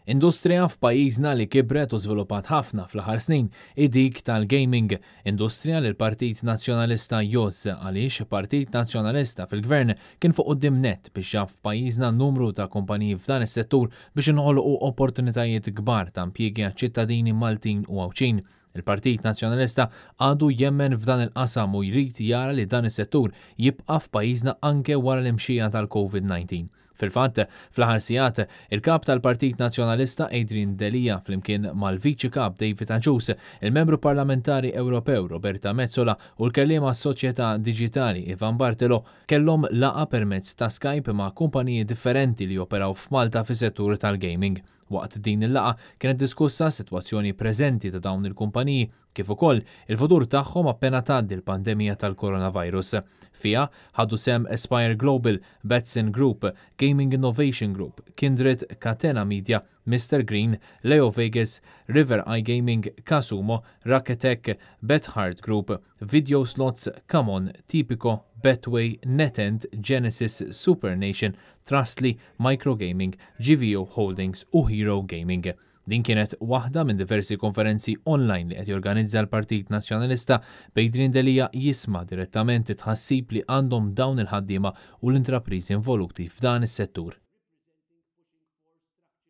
Industrija f'pajjiżna li kibret u żviluppat ħafna fl-aħħar snin dik tal-gaming, industrija li l-Partit Nazzjonalista jgħoż għaliex Partit Nazzjonalista fil-Gvern kien fuq quddiem nett biex jaf f'pajjiżna numru ta' kumpaniji f'dan is-settur biex inħolqu opportunitajiet kbar ta' impjiegi għaċ-ċittadini Maltin u Għawċin. Il-Partit Nazzjonalista għadu jemmen f'dan il-qasam u jrid jara li dan is-settur jibqa' f'pajjiżna anke wara l-imxija tal-COVID-19. Fil-fatt, fl-aħħar sigħat, il-kap tal-Partit Nazzjonalista Adrian Delia flimkien mal-Viċi Kap David Aġus, il-Membru Parlamentari Ewropew Roberta Mezzola u l-kelliem għas-Soċjetà Diġitali Ivan Bartelo kellhom laqa permezz ta' Skype ma' kumpaniji differenti li operaw f'Malta fis-settur tal-gaming. Waqt din il-laqa kienet diskussa s-sitwazzjoni preżenti ta' dawn il-kumpaniji kif ukoll il-futur tagħhom appena tgħaddi l-pandemija tal-coronavirus. Fiha ħadu sem Aspire Global, Batson Group, Gaming Innovation Group, Kindred Catena Media, Mr. Green, Leo Vegas, River iGaming, Casumo, Raketech, Bethard Group, Video Slots, Camon, Tipico, Betway, NetEnt, Genesis, Supernation, Trustly, Microgaming, GVO Holdings u Hero Gaming. Din kienet waħda minn diversi konferenzi online li qed jorganizza l-Partit Nazzjonalista bejn Delia jisma' direttament tħassib li għandhom dawn il-ħaddiema u l-intrapriżi involuti f'dan is-settur.